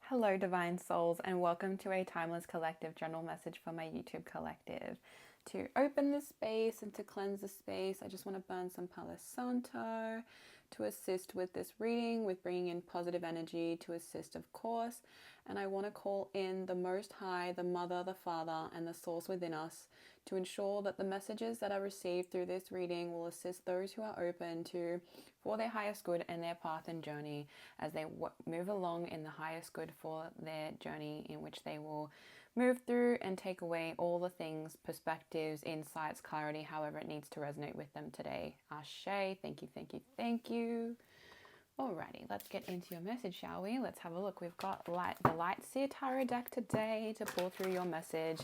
Hello, Divine Souls, and welcome to a Timeless Collective general message for my YouTube collective. To open the space and to cleanse the space, I just want to burn some Palo Santo to assist with this reading, with bringing in positive energy to assist, of course. And I want to call in the Most High, the Mother, the Father, and the Source within us to ensure that the messages that are received through this reading will assist those who are open to for their highest good and their path and journey as they move along in the highest good for their journey, in which they will move through and take away all the things, perspectives, insights, clarity, however it needs to resonate with them today. Ashe, thank you, thank you, thank you. Alrighty, let's get into your message, shall we? Let's have a look. We've got the Lightseer Tarot deck today to pull through your message.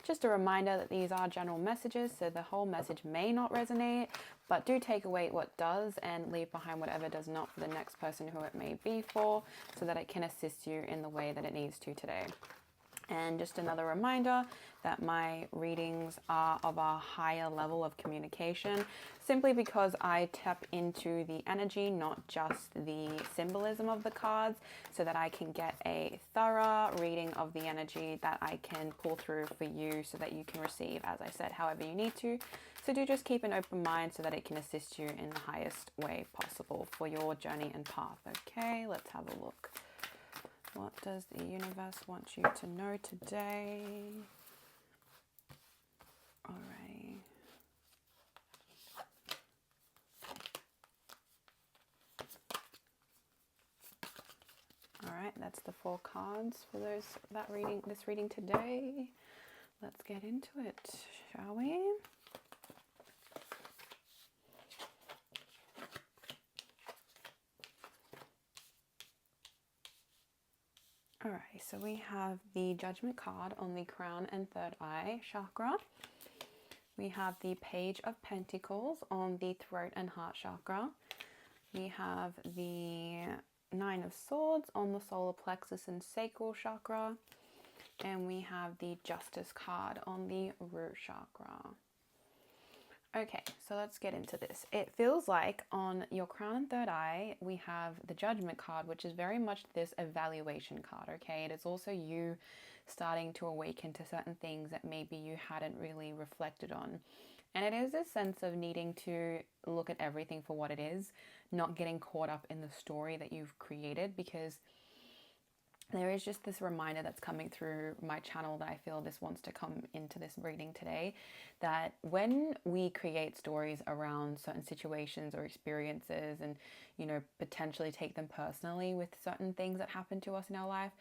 Just a reminder that these are general messages, so the whole message may not resonate, but do take away what does and leave behind whatever does not for the next person who it may be for, so that it can assist you in the way that it needs to today. And just another reminder that my readings are of a higher level of communication, simply because I tap into the energy, not just the symbolism of the cards, so that I can get a thorough reading of the energy that I can pull through for you so that you can receive, as I said, however you need to. So do just keep an open mind so that it can assist you in the highest way possible for your journey and path. Okay, let's have a look. What does the universe want you to know today? Alrighty. Alright, that's the 4 cards for this reading today. Let's get into it, shall we? Alright, so we have the Judgment card on the crown and third eye chakra. We have the Page of Pentacles on the throat and heart chakra. We have the 9 of Swords on the solar plexus and sacral chakra. And we have the Justice card on the root chakra. Okay, so let's get into this. It feels like on your crown and third eye, we have the Judgment card, which is very much this evaluation card, okay? It is also you starting to awaken to certain things that maybe you hadn't really reflected on. And it is this sense of needing to look at everything for what it is, not getting caught up in the story that you've created, because there is just this reminder that's coming through my channel that I feel this wants to come into this reading today, that when we create stories around certain situations or experiences and, potentially take them personally with certain things that happen to us in our life,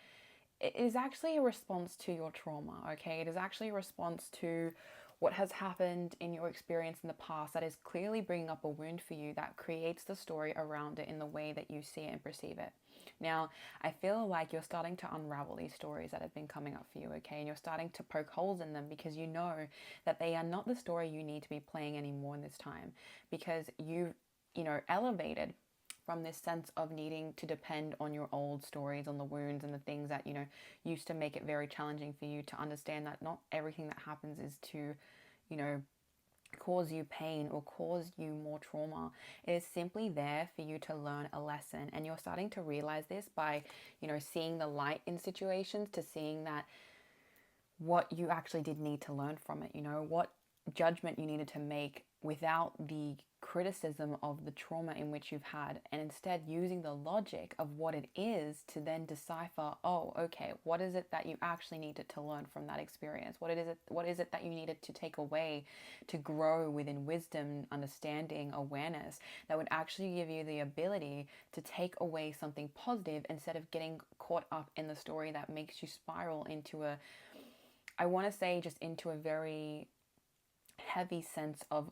it is actually a response to your trauma, okay? It is actually a response to what has happened in your experience in the past that is clearly bringing up a wound for you that creates the story around it in the way that you see it and perceive it. Now, I feel like you're starting to unravel these stories that have been coming up for you, okay? And you're starting to poke holes in them because you know that they are not the story you need to be playing anymore in this time, because you've, elevated from this sense of needing to depend on your old stories, on the wounds and the things that, used to make it very challenging for you to understand that not everything that happens is to, cause you pain or cause you more trauma. It is simply there for you to learn a lesson. And you're starting to realize this by, seeing the light in situations, to seeing that what you actually did need to learn from it, what judgment you needed to make without the criticism of the trauma in which you've had, and instead using the logic of what it is to then decipher, oh, okay, what is it that you actually needed to learn from that experience? What is it that you needed to take away to grow within wisdom, understanding, awareness that would actually give you the ability to take away something positive instead of getting caught up in the story that makes you spiral into into a very heavy sense of,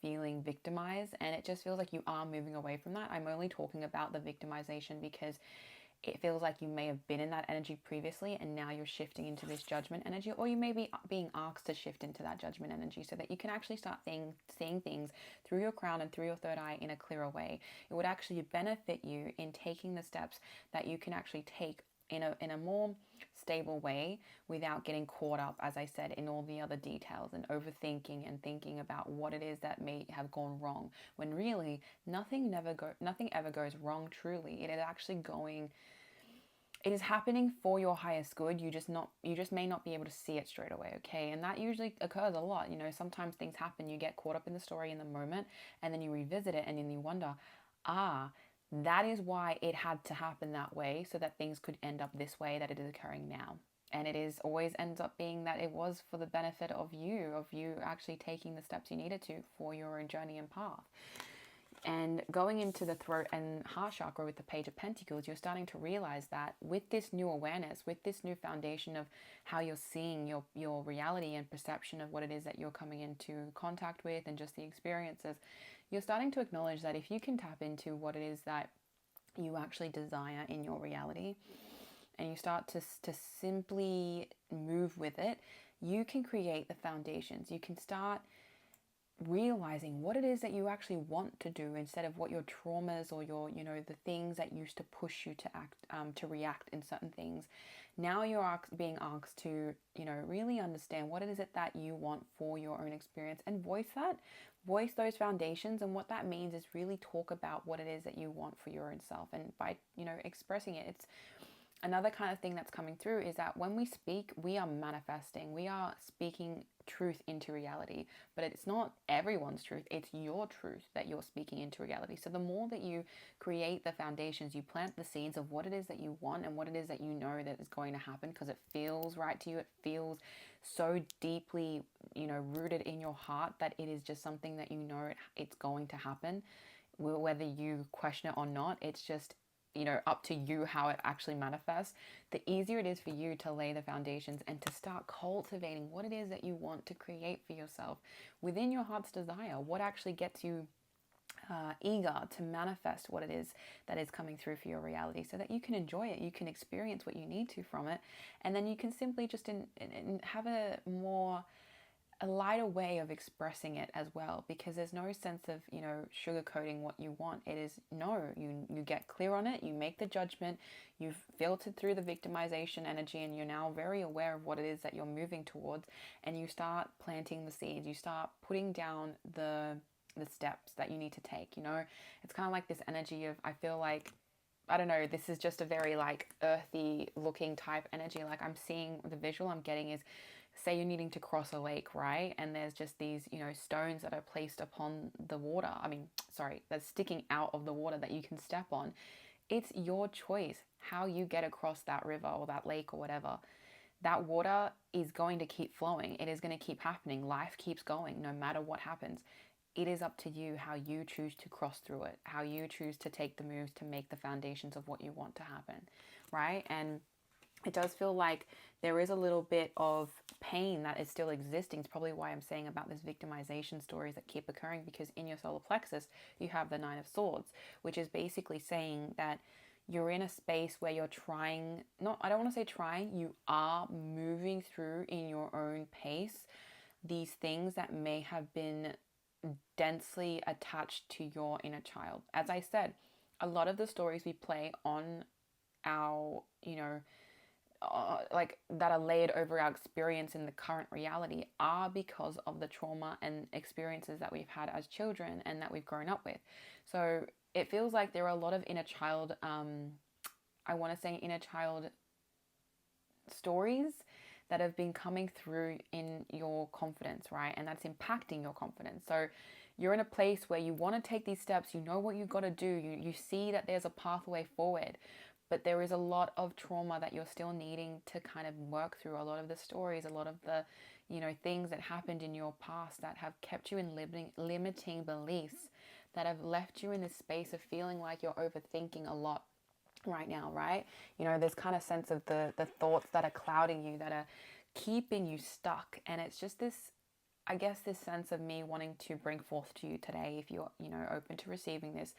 feeling victimized. And it just feels like you are moving away from that. I'm only talking about the victimization because it feels like you may have been in that energy previously and now you're shifting into this judgment energy, or you may be being asked to shift into that judgment energy so that you can actually start seeing things through your crown and through your third eye in a clearer way. It would actually benefit you in taking the steps that you can actually take in a more stable way without getting caught up, as I said, in all the other details and overthinking and thinking about what it is that may have gone wrong, when really nothing ever goes wrong truly. It is actually going it is happening for your highest good. You just may not be able to see it straight away, okay? And that usually occurs a lot. Sometimes things happen, you get caught up in the story in the moment, and then you revisit it and then you wonder, ah, that is why it had to happen that way, so that things could end up this way that it is occurring now. And it is always ends up being that it was for the benefit of you actually taking the steps you needed to for your own journey and path. And going into the throat and heart chakra with the Page of Pentacles, you're starting to realize that with this new awareness, with this new foundation of how you're seeing your reality and perception of what it is that you're coming into contact with and just the experiences, you're starting to acknowledge that if you can tap into what it is that you actually desire in your reality, and you start to simply move with it, you can create the foundations. You can start realizing what it is that you actually want to do, instead of what your traumas or your the things that used to push you to act to react in certain things. Now you're being asked to really understand what it is that you want for your own experience, and voice those foundations. And what that means is really talk about what it is that you want for your own self, and by expressing it. It's another kind of thing that's coming through is that when we speak, we are manifesting, we are speaking truth into reality. But it's not everyone's truth, it's your truth that you're speaking into reality. So the more that you create the foundations, you plant the seeds of what it is that you want and what it is that you know that is going to happen, because it feels right to you, it feels so deeply rooted in your heart that it is just something that it's going to happen, whether you question it or not. It's just up to you how it actually manifests. The easier it is for you to lay the foundations and to start cultivating what it is that you want to create for yourself within your heart's desire, what actually gets you eager to manifest what it is that is coming through for your reality, so that you can enjoy it, you can experience what you need to from it, and then you can simply just have a lighter way of expressing it as well, because there's no sense of sugarcoating what you want. It is you get clear on it, you make the judgment, you've filtered through the victimization energy, and you're now very aware of what it is that you're moving towards, and you start planting the seeds, you start putting down the steps that you need to take. It's kind of like this energy of, I feel like, I don't know, this is just a very like earthy looking type energy. Like, I'm seeing, the visual I'm getting is, say you're needing to cross a lake, right? And there's just these, stones that are placed upon the water. That's sticking out of the water that you can step on. It's your choice how you get across that river or that lake or whatever. That water is going to keep flowing. It is going to keep happening. Life keeps going no matter what happens. It is up to you how you choose to cross through it, how you choose to take the moves to make the foundations of what you want to happen, right? And it does feel like there is a little bit of pain that is still existing. It's probably why I'm saying about this victimization stories that keep occurring, because in your solar plexus, you have the Nine of Swords, which is basically saying that you're in a space where you're trying, I don't want to say trying, you are moving through in your own pace these things that may have been densely attached to your inner child. As I said, a lot of the stories we play on our, like that are layered over our experience in the current reality are because of the trauma and experiences that we've had as children and that we've grown up with. So it feels like there are a lot of inner child, inner child stories that have been coming through in your confidence, right? And that's impacting your confidence. So you're in a place where you want to take these steps, you know what you've got to do, you see that there's a pathway forward, but there is a lot of trauma that you're still needing to kind of work through. A lot of the stories, a lot of the, things that happened in your past that have kept you in limiting beliefs, that have left you in this space of feeling like you're overthinking a lot right now, right? There's kind of sense of the thoughts that are clouding you, that are keeping you stuck. And it's just this, I guess, this sense of me wanting to bring forth to you today, if you're, open to receiving this,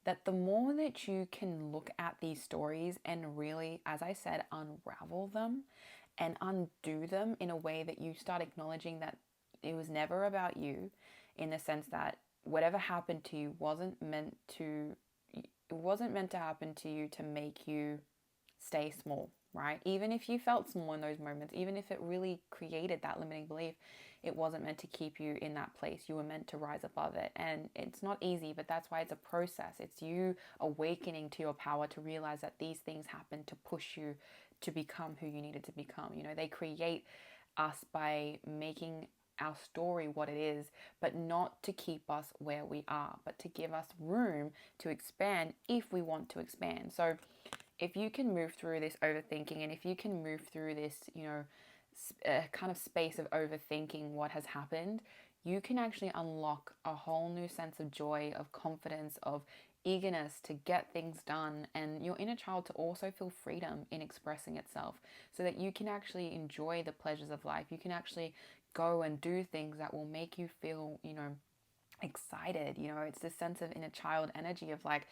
that the more that you can look at these stories and really, as I said, unravel them and undo them in a way that you start acknowledging that it was never about you, in the sense that whatever happened to you wasn't meant to happen to you to make you stay small, right? Even if you felt small in those moments, even if it really created that limiting belief, it wasn't meant to keep you in that place. You were meant to rise above it. And it's not easy, but that's why it's a process. It's you awakening to your power to realize that these things happen to push you to become who you needed to become. You know, they create us by making our story what it is, but not to keep us where we are, but to give us room to expand if we want to expand. So if you can move through this overthinking, and if you can move through this, kind of space of overthinking what has happened, you can actually unlock a whole new sense of joy, of confidence, of eagerness to get things done, and your inner child to also feel freedom in expressing itself, so that you can actually enjoy the pleasures of life. You can actually go and do things that will make you feel, excited. It's this sense of inner child energy of like,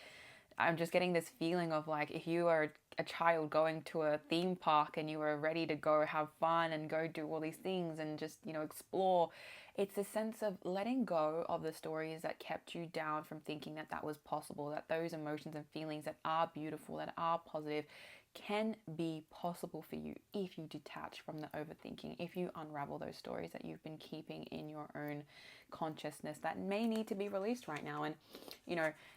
I'm just getting this feeling of like, if you are a child going to a theme park and you are ready to go have fun and go do all these things and just, explore, it's a sense of letting go of the stories that kept you down from thinking that that was possible, that those emotions and feelings that are beautiful, that are positive, can be possible for you if you detach from the overthinking, if you unravel those stories that you've been keeping in your own consciousness that may need to be released right now. And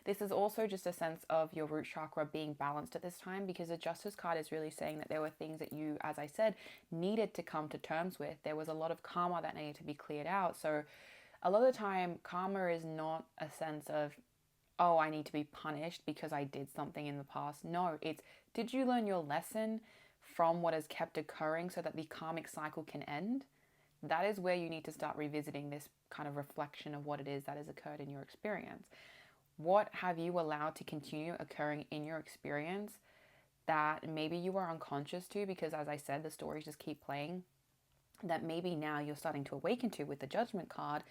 this is also just a sense of your root chakra being balanced at this time, because the Justice card is really saying that there were things that you, as I said, needed to come to terms with. There was a lot of karma that needed to be cleared out. So a lot of the time, karma is not a sense of, oh, I need to be punished because I did something in the past. No, it's, did you learn your lesson from what has kept occurring so that the karmic cycle can end? That is where you need to start revisiting this kind of reflection of what it is that has occurred in your experience. What have you allowed to continue occurring in your experience that maybe you were unconscious to, because as I said, the stories just keep playing, that maybe now you're starting to awaken to with the Judgment card,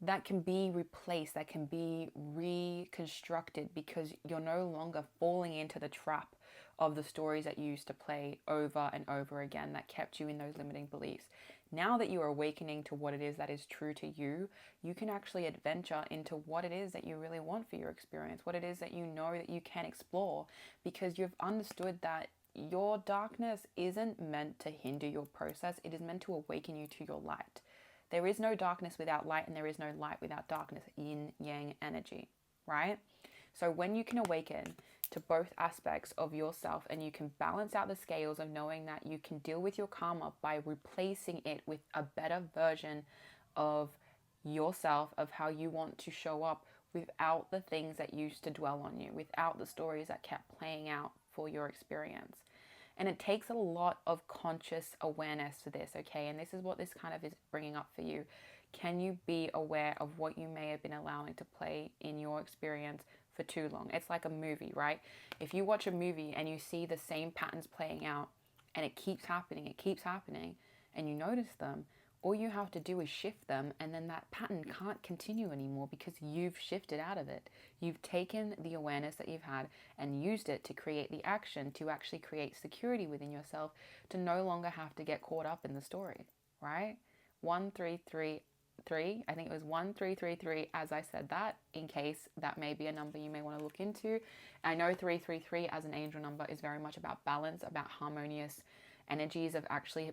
that can be replaced, that can be reconstructed, because you're no longer falling into the trap of the stories that you used to play over and over again that kept you in those limiting beliefs. Now that you are awakening to what it is that is true to you, you can actually adventure into what it is that you really want for your experience, what it is that you know that you can explore, because you've understood that your darkness isn't meant to hinder your process. It is meant to awaken you to your light. There is no darkness without light, and there is no light without darkness. Yin yang energy, right? So when you can awaken to both aspects of yourself, and you can balance out the scales of knowing that you can deal with your karma by replacing it with a better version of yourself, of how you want to show up without the things that used to dwell on you, without the stories that kept playing out for your experience. And it takes a lot of conscious awareness for this, okay? And this is what this kind of is bringing up for you. Can you be aware of what you may have been allowing to play in your experience for too long? It's like a movie, right? If you watch a movie and you see the same patterns playing out and it keeps happening, and you notice them, all you have to do is shift them, and then that pattern can't continue anymore because you've shifted out of it. You've taken the awareness that you've had and used it to create the action, to actually create security within yourself, to no longer have to get caught up in the story, right? 1333, I think it was 1333 as I said that, in case that may be a number you may want to look into. I know 333 as an angel number is very much about balance, about harmonious energies of actually,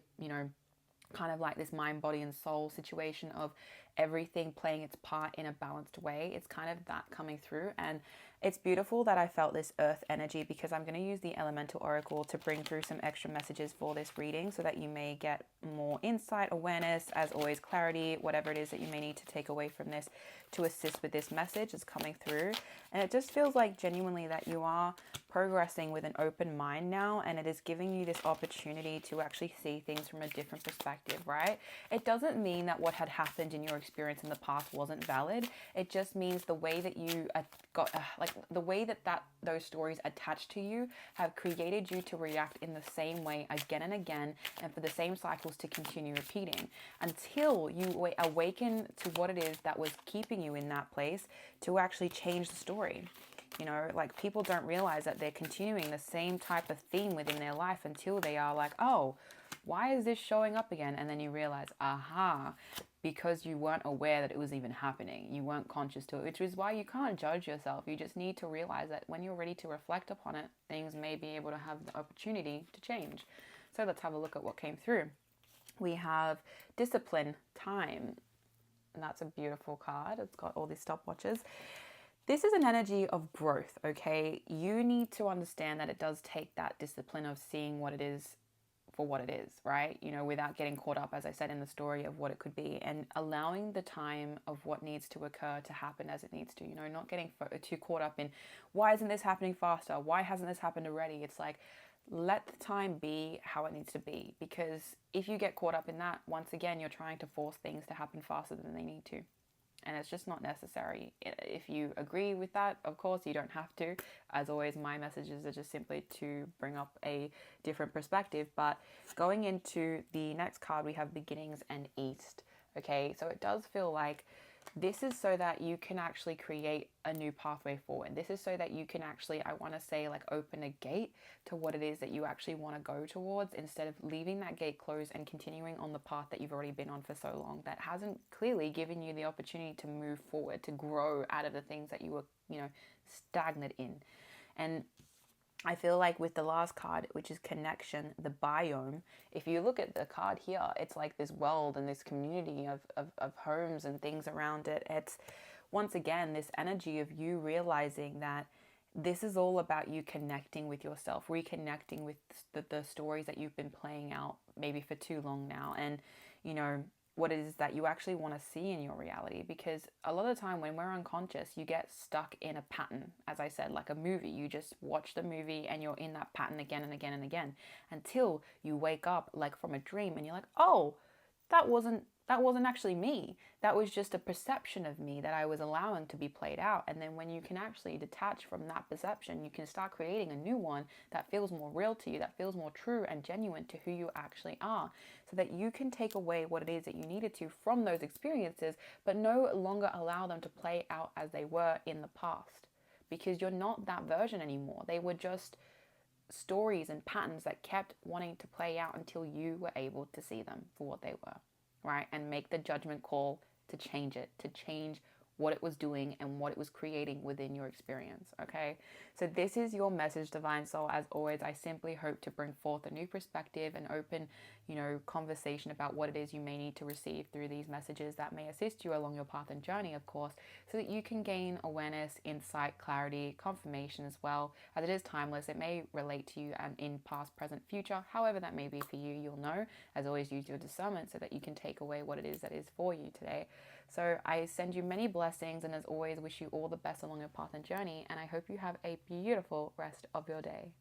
kind of like this mind, body, and soul situation of everything playing its part in a balanced way. It's kind of that coming through, and it's beautiful that I felt this earth energy, because I'm going to use the elemental oracle to bring through some extra messages for this reading so that you may get more insight, awareness, as always, clarity, whatever it is that you may need to take away from this to assist with this message that's coming through. And it just feels like genuinely that you are progressing with an open mind now, and it is giving you this opportunity to actually see things from a different perspective, right? It doesn't mean that what had happened in your experience in the past wasn't valid. It just means the way that you the way that those stories attached to you have created you to react in the same way again and again, and for the same cycles to continue repeating until you awaken to what it is that was keeping you in that place, to actually change the story. Like, people don't realize that they're continuing the same type of theme within their life until they are like, oh, why is this showing up again? And then you realize, aha, because you weren't aware that it was even happening. You weren't conscious to it, which is why you can't judge yourself. You just need to realize that when you're ready to reflect upon it, things may be able to have the opportunity to change. So let's have a look at what came through. We have discipline, time. And that's a beautiful card. It's got all these stopwatches. This is an energy of growth, okay? You need to understand that it does take that discipline of seeing what it is for what it is, right? You know, without getting caught up, as I said in the story, of what it could be, and allowing the time of what needs to occur to happen as it needs to, you know, not getting too caught up in why isn't this happening faster? Why hasn't this happened already? It's like, let the time be how it needs to be, because if you get caught up in that, once again, you're trying to force things to happen faster than they need to. And it's just not necessary. If you agree with that, of course, you don't have to. As always, my messages are just simply to bring up a different perspective. But going into the next card, we have beginnings and east. Okay, so it does feel like this is so that you can actually create a new pathway forward. This is so that you can actually, I want to say, like, open a gate to what it is that you actually want to go towards, instead of leaving that gate closed and continuing on the path that you've already been on for so long that hasn't clearly given you the opportunity to move forward, to grow out of the things that you were, you know, stagnant in. And I feel like with the last card, which is connection, the biome, if you look at the card here, it's like this world and this community of homes and things around it. It's, once again, this energy of you realizing that this is all about you connecting with yourself, reconnecting with the stories that you've been playing out maybe for too long now. And, you know, what it is that you actually want to see in your reality, because a lot of the time when we're unconscious, you get stuck in a pattern. As I said, like a movie, you just watch the movie and you're in that pattern again and again and again, until you wake up like from a dream and you're like, oh, that wasn't actually me. That was just a perception of me that I was allowing to be played out. And then when you can actually detach from that perception, you can start creating a new one that feels more real to you, that feels more true and genuine to who you actually are, so that you can take away what it is that you needed to from those experiences, but no longer allow them to play out as they were in the past, because you're not that version anymore. They were just stories and patterns that kept wanting to play out until you were able to see them for what they were, right? And make the judgment call to change it, to change what it was doing and what it was creating within your experience, okay? So this is your message, Divine Soul. As always, I simply hope to bring forth a new perspective and open, you know, conversation about what it is you may need to receive through these messages that may assist you along your path and journey, of course, so that you can gain awareness, insight, clarity, confirmation as well. As it is timeless, it may relate to you and in past, present, future, however that may be for you, you'll know. As always, use your discernment so that you can take away what it is that is for you today. So I send you many blessings, and as always, wish you all the best along your path and journey, and I hope you have a beautiful rest of your day.